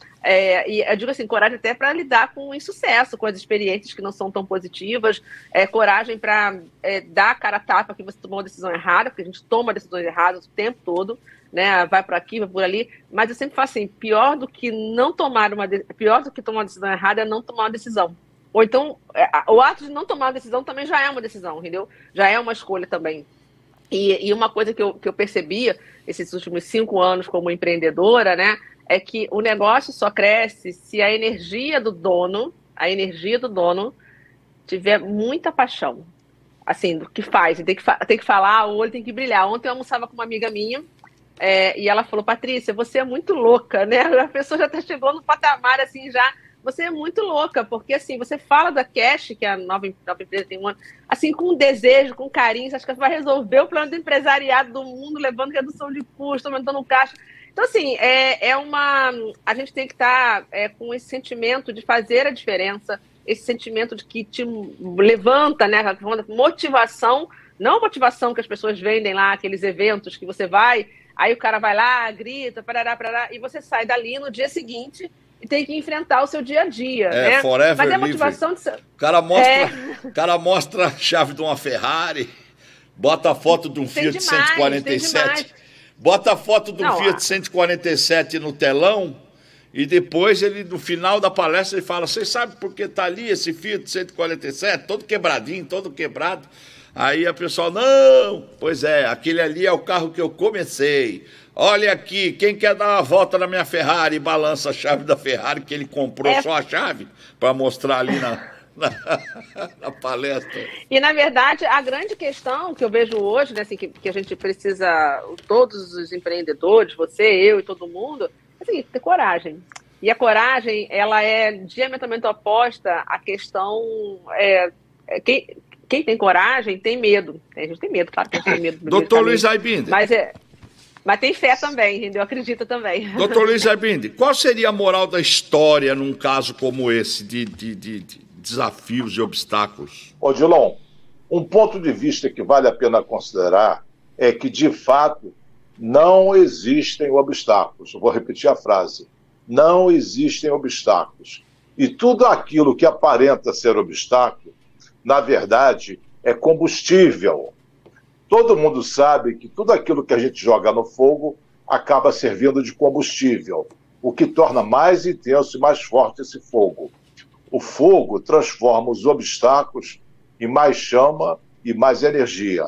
e eu digo assim, coragem até para lidar com o insucesso, com as experiências que não são tão positivas, coragem para dar a cara a tapa que você tomou uma decisão errada, porque a gente toma decisões erradas o tempo todo, né? Vai por aqui, vai por ali, mas eu sempre falo assim, pior do que tomar uma decisão errada é não tomar uma decisão. Ou então, o ato de não tomar uma decisão também já é uma decisão, entendeu? Já é uma escolha também. E uma coisa que eu percebia esses últimos 5 anos como empreendedora, né, é que o negócio só cresce se a energia do dono tiver muita paixão, assim, do que faz. Tem que falar, o olho tem que brilhar. Ontem eu almoçava com uma amiga minha, e ela falou, Patrícia, você é muito louca, né? A pessoa já chegou no patamar, assim, já... Você é muito louca, porque assim, você fala da Cash, que é a nova empresa tem um ano, assim, com desejo, com carinho, você acha que vai resolver o plano do empresariado do mundo, levando redução de custo, aumentando o caixa. Então, assim, a gente tem que estar com esse sentimento de fazer a diferença, esse sentimento de que te levanta, né, motivação, não a motivação que as pessoas vendem lá, aqueles eventos que você vai, Aí o cara vai lá, grita, parará, e você sai dali no dia seguinte e tem que enfrentar o seu dia a dia, né? Forever Mas é a livre. motivação de... O cara mostra a chave de uma Ferrari, bota a foto de um Fiat 147, bota a foto de um Fiat 147 no telão, e depois ele, no final da palestra, ele fala: vocês sabem por que está ali esse Fiat 147, todo quebradinho, todo quebrado? Aí a pessoa: não, pois é, aquele ali é o carro que eu comecei. Olha aqui, quem quer dar uma volta na minha Ferrari? Balança a chave da Ferrari, que ele comprou só a chave, para mostrar ali na palestra. E, na verdade, a grande questão que eu vejo hoje, né, assim, que a gente precisa, todos os empreendedores, você, eu e todo mundo, assim, ter coragem. E a coragem, ela é diametralmente oposta à questão... Quem tem coragem tem medo. A gente tem medo, claro que a gente tem medo. Doutor Luiz Aibinde. Mas tem fé também, entendeu? Acredita também. Doutor Luiz Aibinde, qual seria a moral da história num caso como esse, de desafios e obstáculos? Odilon, um ponto de vista que vale a pena considerar é que, de fato, não existem obstáculos. Vou repetir a frase. Não existem obstáculos. E tudo aquilo que aparenta ser obstáculo, na verdade, é combustível. Todo mundo sabe que tudo aquilo que a gente joga no fogo acaba servindo de combustível, o que torna mais intenso e mais forte esse fogo. O fogo transforma os obstáculos em mais chama e mais energia.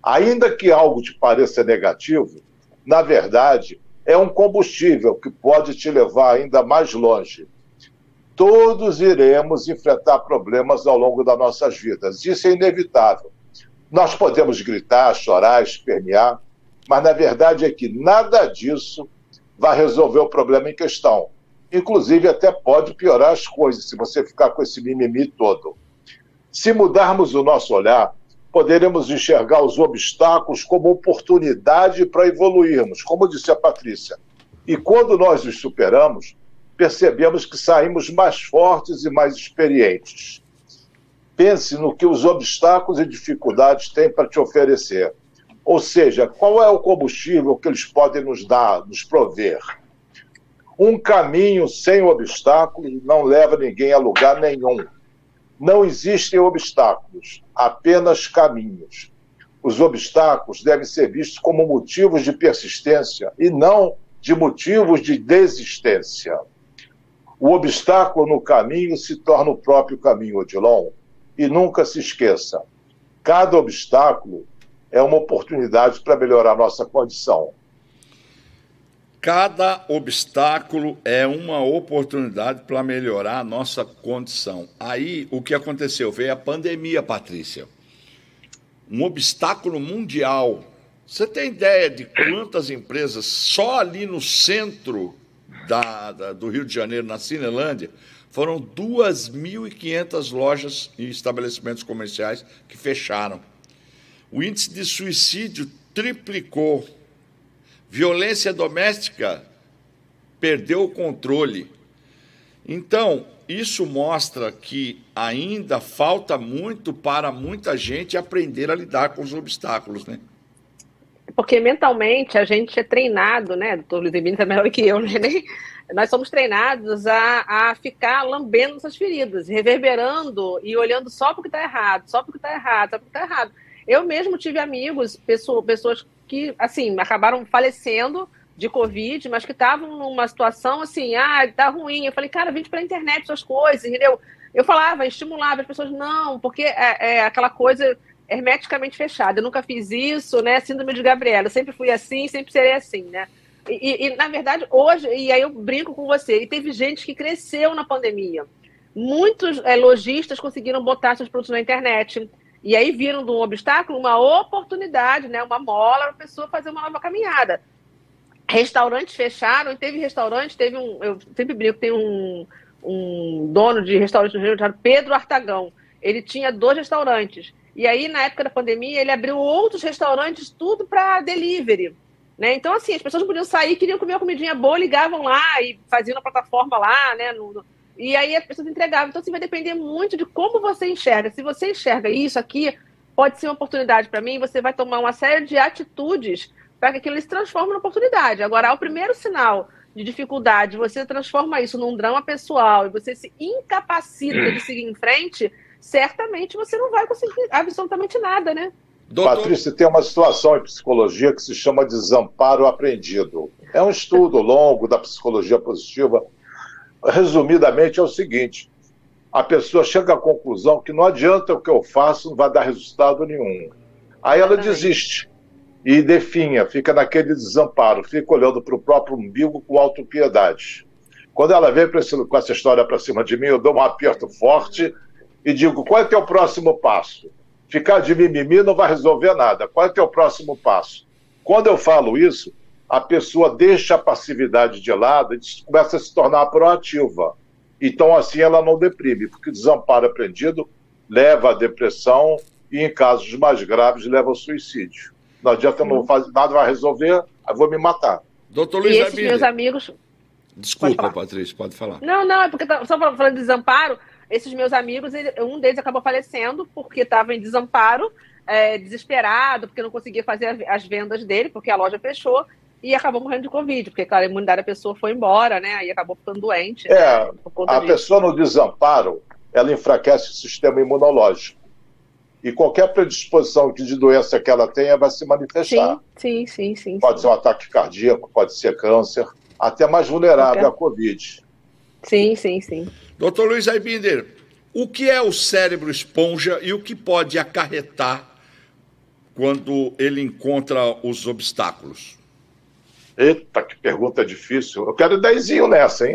Ainda que algo te pareça negativo, na verdade, é um combustível que pode te levar ainda mais longe. Todos iremos enfrentar problemas ao longo das nossas vidas. Isso é inevitável. Nós podemos gritar, chorar, espernear, mas na verdade é que nada disso vai resolver o problema em questão. Inclusive, até pode piorar as coisas se você ficar com esse mimimi todo. Se mudarmos o nosso olhar, poderemos enxergar os obstáculos como oportunidade para evoluirmos, como disse a Patrícia. E quando nós os superamos, percebemos que saímos mais fortes e mais experientes. Pense no que os obstáculos e dificuldades têm para te oferecer. Ou seja, qual é o combustível que eles podem nos dar, nos prover? Um caminho sem obstáculos não leva ninguém a lugar nenhum. Não existem obstáculos, apenas caminhos. Os obstáculos devem ser vistos como motivos de persistência e não de motivos de desistência. O obstáculo no caminho se torna o próprio caminho, Odilon. E nunca se esqueça, cada obstáculo é uma oportunidade para melhorar a nossa condição. Cada obstáculo é uma oportunidade para melhorar a nossa condição. Aí, o que aconteceu? Veio a pandemia, Patrícia. Um obstáculo mundial. Você tem ideia de quantas empresas só ali no centro do Rio de Janeiro, na Cinelândia, foram 2.500 lojas e estabelecimentos comerciais que fecharam. O índice de suicídio triplicou. Violência doméstica perdeu o controle. Então, isso mostra que ainda falta muito para muita gente aprender a lidar com os obstáculos, né? Porque mentalmente a gente é treinado, né? Doutor Luiz Aibinde é melhor que eu, né? Nós somos treinados a ficar lambendo essas feridas, reverberando e olhando só porque está errado, só porque está errado, só porque está errado. Eu mesmo tive amigos, pessoas que, assim, acabaram falecendo de Covid, mas que estavam numa situação assim, tá ruim. Eu falei, cara, vende pela internet suas coisas, entendeu? Eu falava, estimulava as pessoas, não, porque é aquela coisa hermeticamente fechada. Eu nunca fiz isso, né? Síndrome de Gabriela, eu sempre fui assim, sempre serei assim, né? E, na verdade, hoje, e aí eu brinco com você, e teve gente que cresceu na pandemia. Muitos lojistas conseguiram botar seus produtos na internet, e aí viram de um obstáculo uma oportunidade, né, uma mola para a pessoa fazer uma nova caminhada. Restaurantes fecharam, e teve restaurante, eu sempre brinco, tem um dono de restaurante no Rio de Janeiro, Pedro Artagão. Ele tinha 2 restaurantes, e aí na época da pandemia ele abriu outros restaurantes, tudo para delivery. Né? Então, assim, as pessoas podiam sair, queriam comer uma comidinha boa, ligavam lá e faziam na plataforma lá, né? E aí as pessoas entregavam. Então, assim, vai depender muito de como você enxerga. Se você enxerga isso aqui, pode ser uma oportunidade para mim, você vai tomar uma série de atitudes para que aquilo se transforme numa oportunidade. Agora, ao primeiro sinal de dificuldade, você transforma isso num drama pessoal e você se incapacita de seguir em frente, certamente você não vai conseguir absolutamente nada, né? Doutor... Patrícia, tem uma situação em psicologia que se chama desamparo aprendido. É um estudo longo da psicologia positiva. Resumidamente, é o seguinte: a pessoa chega à conclusão que não adianta o que eu faço, não vai dar resultado nenhum. Aí ela desiste e definha, fica naquele desamparo, fica olhando para o próprio umbigo com autopiedade. Quando ela vem com essa história para cima de mim, eu dou um aperto forte e digo: qual é o teu próximo passo? Ficar de mimimi não vai resolver nada. Qual é o teu próximo passo? Quando eu falo isso, a pessoa deixa a passividade de lado e começa a se tornar proativa. Então, assim, ela não deprime, porque o desamparo aprendido leva à depressão e, em casos mais graves, leva ao suicídio. Não adianta, não fazer nada, vai resolver, eu vou me matar. Doutor Luiz, e esses meus amigos... Desculpa, Patrícia, pode falar. Não, é porque só falando de desamparo, esses meus amigos, um deles acabou falecendo porque estava em desamparo, desesperado, porque não conseguia fazer as vendas dele, porque a loja fechou, e acabou morrendo de Covid, porque, claro, a imunidade da pessoa foi embora, né? E acabou ficando doente. Né, a pessoa no desamparo, ela enfraquece o sistema imunológico. E qualquer predisposição de doença que ela tenha vai se manifestar. Sim. Pode ser um ataque cardíaco, pode ser câncer, até mais vulnerável à Covid. Sim. Doutor Luiz Aibinder, o que é o cérebro esponja e o que pode acarretar quando ele encontra os obstáculos? Eita, que pergunta difícil. Eu quero 10 nessa, hein?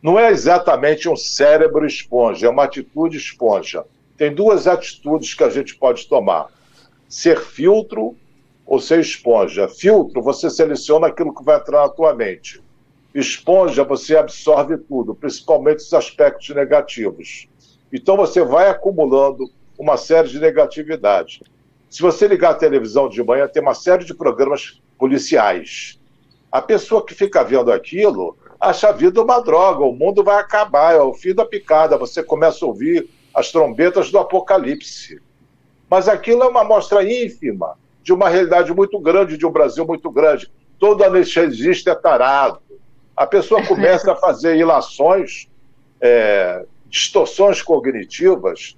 Não é exatamente um cérebro esponja, é uma atitude esponja. Tem duas atitudes que a gente pode tomar: ser filtro ou ser esponja. Filtro, você seleciona aquilo que vai entrar na tua mente. Esponja, você absorve tudo, principalmente os aspectos negativos. Então você vai acumulando uma série de negatividade. Se você ligar a televisão de manhã, tem uma série de programas policiais. A pessoa que fica vendo aquilo acha a vida uma droga, o mundo vai acabar, é o fim da picada, você começa a ouvir as trombetas do apocalipse. Mas aquilo é uma amostra ínfima de uma realidade muito grande, de um Brasil muito grande. Todo anestesista é tarado. A pessoa começa a fazer ilações, distorções cognitivas,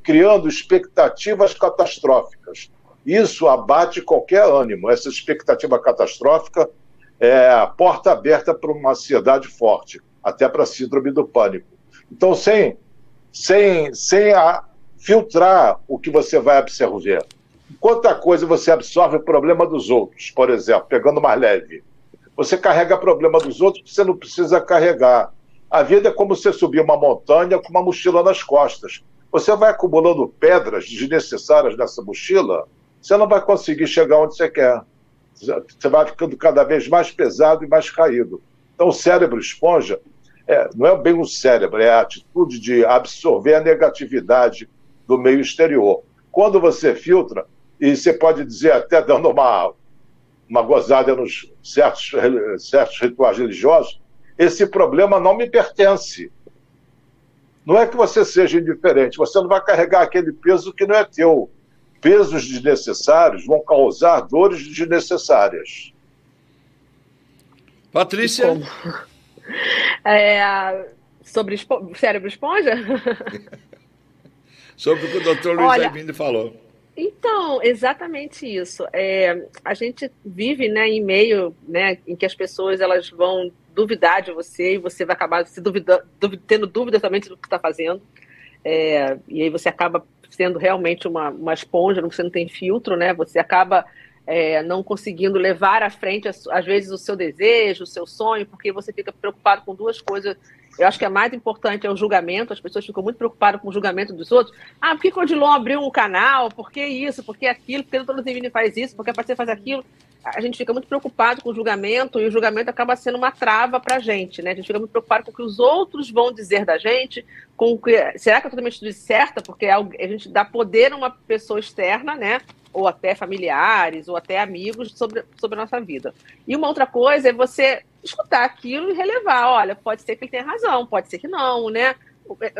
criando expectativas catastróficas. Isso abate qualquer ânimo. Essa expectativa catastrófica é a porta aberta para uma ansiedade forte, até para a síndrome do pânico. Então, sem filtrar o que você vai absorver. Quanta coisa você absorve o problema dos outros, por exemplo, pegando mais leve. Você carrega o problema dos outros que você não precisa carregar. A vida é como você subir uma montanha com uma mochila nas costas. Você vai acumulando pedras desnecessárias nessa mochila, você não vai conseguir chegar onde você quer. Você vai ficando cada vez mais pesado e mais caído. Então, o cérebro esponja não é bem um cérebro, é a atitude de absorver a negatividade do meio exterior. Quando você filtra, e você pode dizer, até dando uma gozada nos certos rituais religiosos, esse problema não me pertence. Não é que você seja indiferente, você não vai carregar aquele peso que não é teu. Pesos desnecessários vão causar dores desnecessárias. Patrícia? Sobre cérebro esponja? Sobre o que o doutor Luiz Aibinder falou. Então, exatamente isso. A gente vive, né, em meio, né, em que as pessoas elas vão duvidar de você e você vai acabar tendo dúvida também do que está fazendo. E aí você acaba sendo realmente uma esponja, você não tem filtro, né? Você acaba não conseguindo levar à frente, às vezes, o seu desejo, o seu sonho, porque você fica preocupado com duas coisas. Eu acho que a mais importante é o julgamento. As pessoas ficam muito preocupadas com o julgamento dos outros. Por que o Odilon abriu um canal? Por que isso? Por que aquilo? Por que o Doutor Zivini faz isso? Por que a Patrícia faz aquilo? A gente fica muito preocupado com o julgamento e o julgamento acaba sendo uma trava para a gente, né? A gente fica muito preocupado com o que os outros vão dizer da gente, será que eu estou totalmente tudo certa? Porque a gente dá poder a uma pessoa externa, né? Ou até familiares, ou até amigos sobre a nossa vida. E uma outra coisa é você escutar aquilo e relevar. Olha, pode ser que ele tenha razão, pode ser que não, né?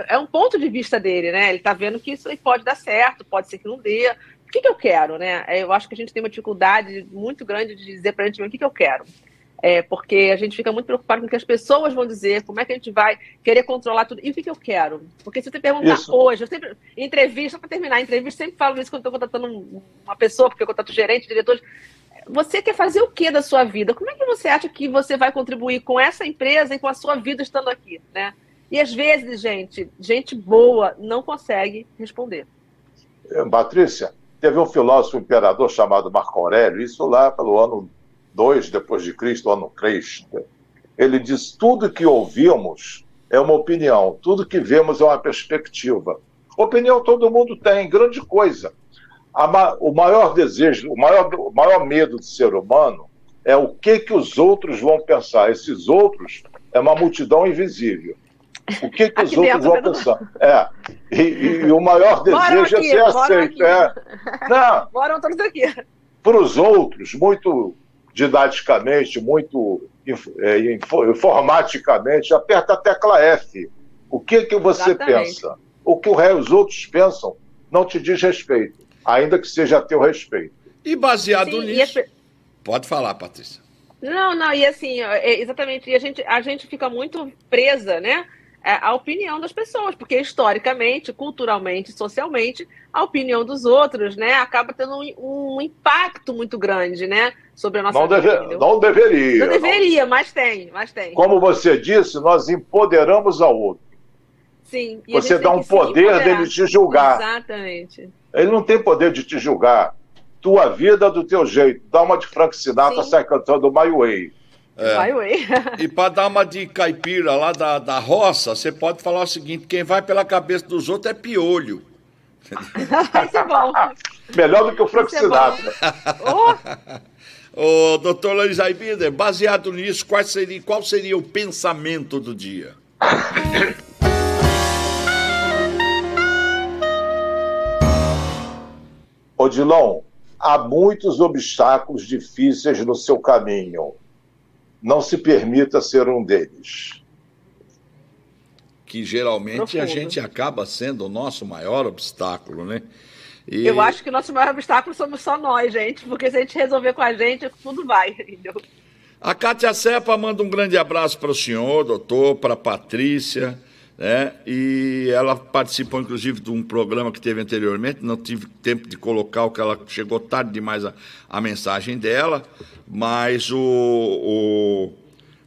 É um ponto de vista dele, né? Ele está vendo que isso aí pode dar certo, pode ser que não dê. que eu quero, né? Eu acho que a gente tem uma dificuldade muito grande de dizer para a gente o que eu quero. Porque a gente fica muito preocupado com o que as pessoas vão dizer, como é que a gente vai querer controlar tudo. E o que eu quero? Porque se você perguntar hoje, eu sempre, em entrevista, para terminar, em entrevista, sempre falo isso quando estou contratando uma pessoa, porque eu contrato gerente, diretores. Você quer fazer o que da sua vida? Como é que você acha que você vai contribuir com essa empresa e com a sua vida estando aqui, né? E às vezes, gente boa não consegue responder. Patrícia, teve um filósofo imperador chamado Marco Aurélio, isso lá pelo ano 2 depois de Cristo, ano 3. Ele diz: tudo que ouvimos é uma opinião, tudo que vemos é uma perspectiva. Opinião todo mundo tem, grande coisa. O maior desejo, o maior medo do ser humano é o que os outros vão pensar. Esses outros é uma multidão invisível. O que os outros vão pensar? E o maior desejo é ser aceito. Não, moram todos aqui. Para os outros, muito didaticamente, muito informaticamente, aperta a tecla F. O que você pensa? O que os outros pensam não te diz respeito, ainda que seja a teu respeito. E baseado nisso... Pode falar, Patrícia. Não, e assim, exatamente, e a gente fica muito presa, né, à opinião das pessoas, porque historicamente, culturalmente, socialmente, a opinião dos outros, né, acaba tendo um impacto muito grande, né, sobre a nossa vida. Não deveria. Não deveria, mas tem. Como você disse, nós empoderamos ao outro. Sim. E você dá um poder dele te julgar. Exatamente. Ele não tem poder de te julgar. Tua vida do teu jeito. Dá uma de Frank Sinatra, sai cantando My Way. My Way. E para dar uma de caipira lá da roça, você pode falar o seguinte: quem vai pela cabeça dos outros é piolho. Isso é bom. Melhor do que o Frank Sinatra. Ô, doutor Luiz Aibinder, baseado nisso, qual seria o pensamento do dia? Odilon, há muitos obstáculos difíceis no seu caminho. Não se permita ser um deles. Que geralmente a gente acaba sendo o nosso maior obstáculo, né? Eu acho que o nosso maior obstáculo somos só nós, gente, porque se a gente resolver com a gente, tudo vai, entendeu? A Kátia Sepa manda um grande abraço para o senhor, doutor, para a Patrícia, né? E ela participou, inclusive, de um programa que teve anteriormente, não tive tempo de colocar, porque ela chegou tarde demais a mensagem dela, mas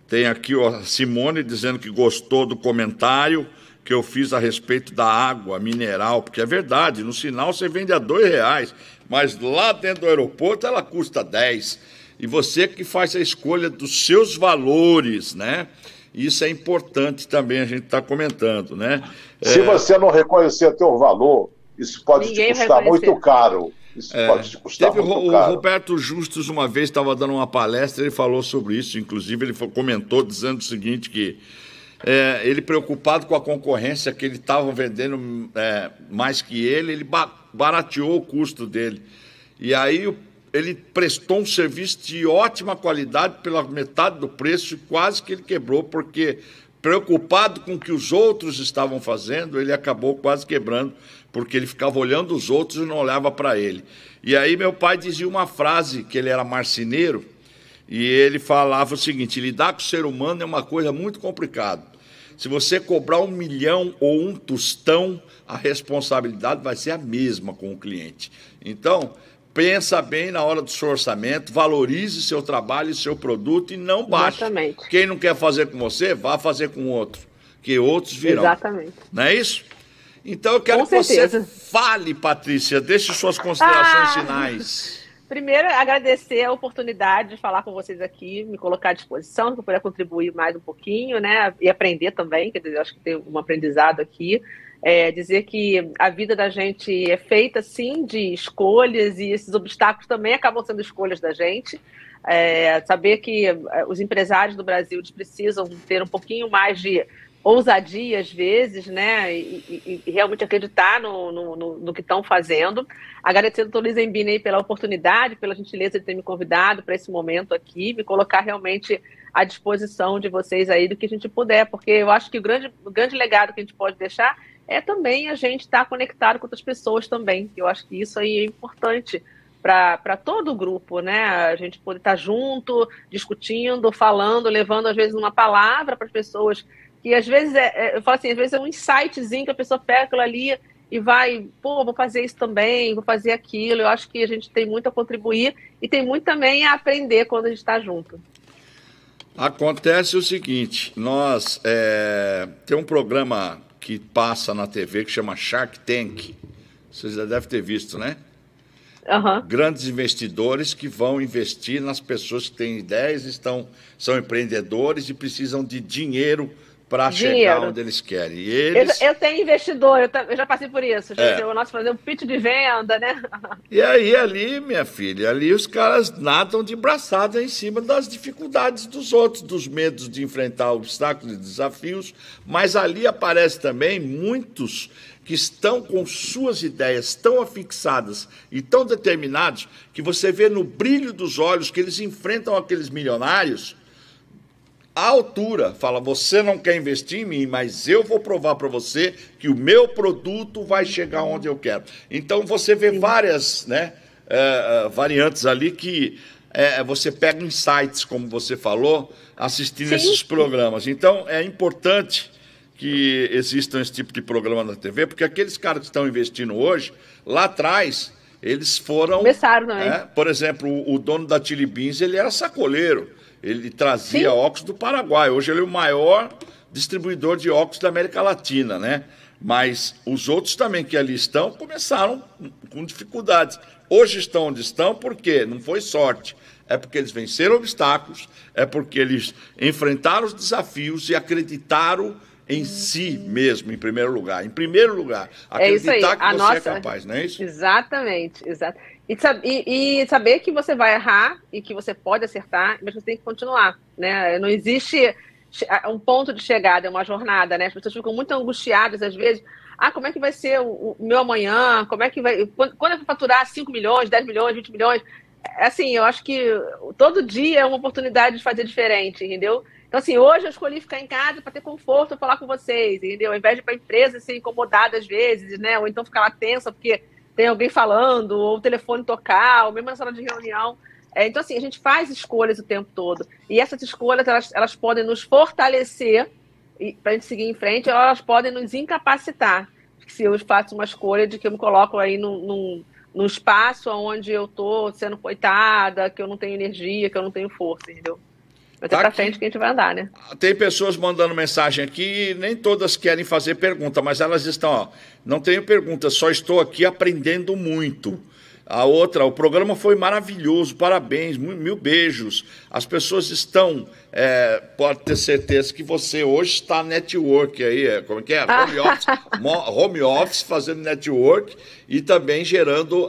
tem aqui a Simone dizendo que gostou do comentário que eu fiz a respeito da água mineral, porque é verdade, no sinal você vende a R$2, mas lá dentro do aeroporto ela custa 10. E você que faz a escolha dos seus valores, né? Isso é importante também, a gente está comentando, né? Se você não reconhecer teu valor, isso pode te custar muito caro. Isso pode te custar muito caro. O Roberto Justus, uma vez, estava dando uma palestra, ele falou sobre isso, inclusive ele comentou dizendo o seguinte, que ele preocupado com a concorrência, que ele estava vendendo mais que ele barateou o custo dele. E aí ele prestou um serviço de ótima qualidade pela metade do preço e quase que ele quebrou, porque preocupado com o que os outros estavam fazendo, ele acabou quase quebrando, porque ele ficava olhando os outros e não olhava para ele. E aí meu pai dizia uma frase, que ele era marceneiro, e ele falava o seguinte: lidar com o ser humano é uma coisa muito complicada. Se você cobrar 1 milhão ou 1 tostão, a responsabilidade vai ser a mesma com o cliente. Então, pensa bem na hora do seu orçamento, valorize seu trabalho e seu produto e não baixe. Exatamente. Quem não quer fazer com você, vá fazer com outro, que outros virão. Exatamente. Não é isso? Então eu quero que você fale, Patrícia, deixe suas considerações finais. Primeiro, agradecer a oportunidade de falar com vocês aqui, me colocar à disposição, para poder contribuir mais um pouquinho, né? E aprender também, quer dizer, acho que tem um aprendizado aqui. Dizer que a vida da gente é feita, sim, de escolhas, e esses obstáculos também acabam sendo escolhas da gente. Saber que os empresários do Brasil precisam ter um pouquinho mais de ousadia, às vezes, né? E realmente acreditar no que estão fazendo. Agradecer ao Dr. Luiz Aibinder pela oportunidade, pela gentileza de ter me convidado para esse momento aqui, me colocar realmente à disposição de vocês aí do que a gente puder, porque eu acho que o grande legado que a gente pode deixar é também a gente estar conectado com outras pessoas também. Eu acho que isso aí é importante para todo o grupo, né? A gente poder estar junto, discutindo, falando, levando, às vezes, uma palavra para as pessoas, que às vezes, eu falo assim, às vezes é um insightzinho que a pessoa pega aquilo ali e vai, pô, vou fazer isso também, vou fazer aquilo. Eu acho que a gente tem muito a contribuir e tem muito também a aprender quando a gente está junto. Acontece o seguinte, nós tem um programa que passa na TV que chama Shark Tank, vocês já devem ter visto, né? Uhum. Grandes investidores que vão investir nas pessoas que têm ideias, são empreendedores e precisam de dinheiro para chegar onde eles querem. E eles... eu tenho investidor, eu já passei por isso. O nosso fazer um pitch de venda, né? E aí, ali, minha filha, ali os caras nadam de braçada em cima das dificuldades dos outros, dos medos de enfrentar obstáculos e desafios, mas ali aparece também muitos que estão com suas ideias tão afixadas e tão determinados que você vê no brilho dos olhos que eles enfrentam aqueles milionários à altura. Fala, você não quer investir em mim, mas eu vou provar para você que o meu produto vai chegar onde eu quero. Então, você vê várias variantes ali que você pega insights, como você falou, assistindo esses programas. Então, é importante que existam esse tipo de programa na TV, porque aqueles caras que estão investindo hoje, lá atrás, eles foram... Começaram também. Por exemplo, o dono da Chili Beans, ele era sacoleiro. Ele trazia óculos do Paraguai. Hoje ele é o maior distribuidor de óculos da América Latina, né? Mas os outros também que ali estão começaram com dificuldades. Hoje estão onde estão porque não foi sorte. É porque eles venceram obstáculos, é porque eles enfrentaram os desafios e acreditaram em si mesmo, em primeiro lugar. Em primeiro lugar, acreditar que você é capaz, não é isso? Exatamente. E saber que você vai errar e que você pode acertar, mas você tem que continuar, né? Não existe um ponto de chegada, é uma jornada, né? As pessoas ficam muito angustiadas às vezes. Como é que vai ser o meu amanhã? Como é que vai... Quando eu vou faturar 5 milhões, 10 milhões, 20 milhões? Assim, eu acho que todo dia é uma oportunidade de fazer diferente, entendeu? Então, assim, hoje eu escolhi ficar em casa para ter conforto, falar com vocês, entendeu? Ao invés de ir para a empresa ser incomodada às vezes, né? Ou então ficar lá tensa porque tem alguém falando, ou o telefone tocar, ou mesmo na sala de reunião. Então, assim, a gente faz escolhas o tempo todo. E essas escolhas, elas podem nos fortalecer para a gente seguir em frente, ou elas podem nos incapacitar. Se eu faço uma escolha de que eu me coloco aí num espaço onde eu estou sendo coitada, que eu não tenho energia, que eu não tenho força, entendeu? Mas é pra frente que a gente vai andar, né? Tem pessoas mandando mensagem aqui, nem todas querem fazer pergunta, mas elas estão, não tenho pergunta, só estou aqui aprendendo muito. A outra, o programa foi maravilhoso, parabéns, mil beijos. As pessoas estão, pode ter certeza que você hoje está network aí, como é que é? Home office, fazendo network e também gerando,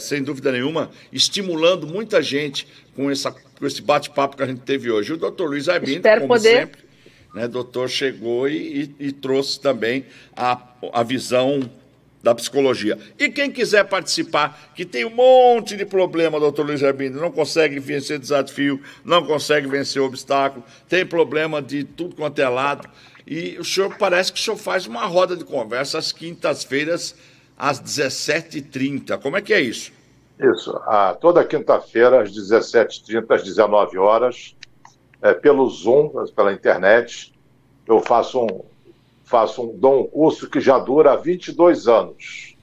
sem dúvida nenhuma, estimulando muita gente com esse bate-papo que a gente teve hoje. O doutor Luiz Aibinter, como sempre, né, doutor chegou e trouxe também a visão da psicologia. E quem quiser participar, que tem um monte de problema, doutor Luiz Aibinter, não consegue vencer desafio, não consegue vencer obstáculo, tem problema de tudo quanto é lado, e o senhor parece que o senhor faz uma roda de conversa às quintas-feiras, às 17h30. Como é que é isso? Isso, toda quinta-feira, às 17h30, às 19 horas, pelo Zoom, pela internet, eu dou um curso que já dura 22 anos.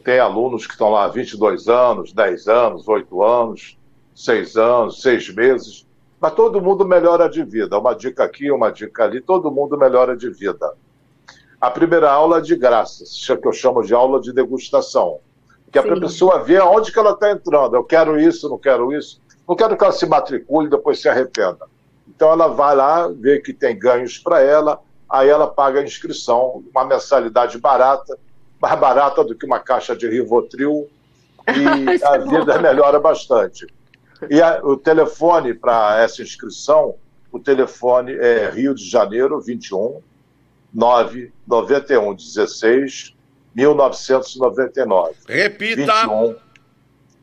Tem alunos que estão lá há 22 anos, 10 anos, 8 anos, 6 anos, 6 meses, mas todo mundo melhora de vida. Uma dica aqui, uma dica ali, todo mundo melhora de vida. A primeira aula é de graça, que eu chamo de aula de degustação, que é para a pessoa ver aonde que ela está entrando. Eu quero isso, não quero isso. Não quero que ela se matricule e depois se arrependa. Então ela vai lá, vê que tem ganhos para ela, aí ela paga a inscrição, uma mensalidade barata, mais barata do que uma caixa de Rivotril, e a vida melhora bastante. E o telefone para essa inscrição, o telefone é Rio de Janeiro, 21 991 16 1999. Repita!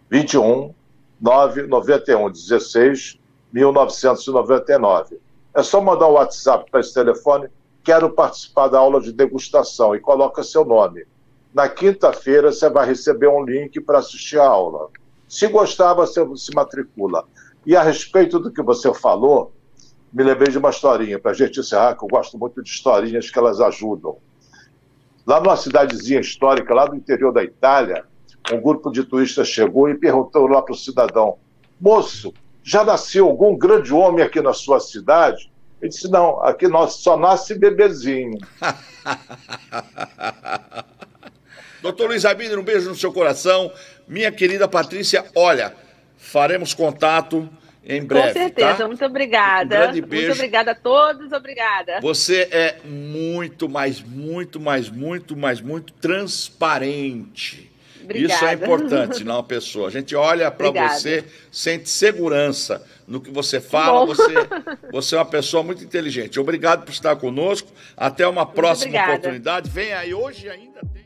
21 991 16 1999. É só mandar um WhatsApp para esse telefone quero participar da aula de degustação, e coloca seu nome. Na quinta-feira você vai receber um link para assistir a aula. Se gostar, você se matricula. E a respeito do que você falou, me lembrei de uma historinha, para a gente encerrar, que eu gosto muito de historinhas que elas ajudam. Lá numa cidadezinha histórica, lá do interior da Itália, um grupo de turistas chegou e perguntou lá para o cidadão: moço, já nasceu algum grande homem aqui na sua cidade? Ele disse: não, aqui só nasce bebezinho. Doutor Luiz Aibinder, um beijo no seu coração. Minha querida Patrícia, olha, faremos contato em breve. Com certeza, tá? muito obrigada. Um grande beijo. Muito obrigada a todos, obrigada. Você é muito transparente. Obrigada. Isso é importante na pessoa. A gente olha para você, sente segurança no que você fala. Você é uma pessoa muito inteligente. Obrigado por estar conosco. Até uma próxima oportunidade. Vem aí, hoje ainda tem...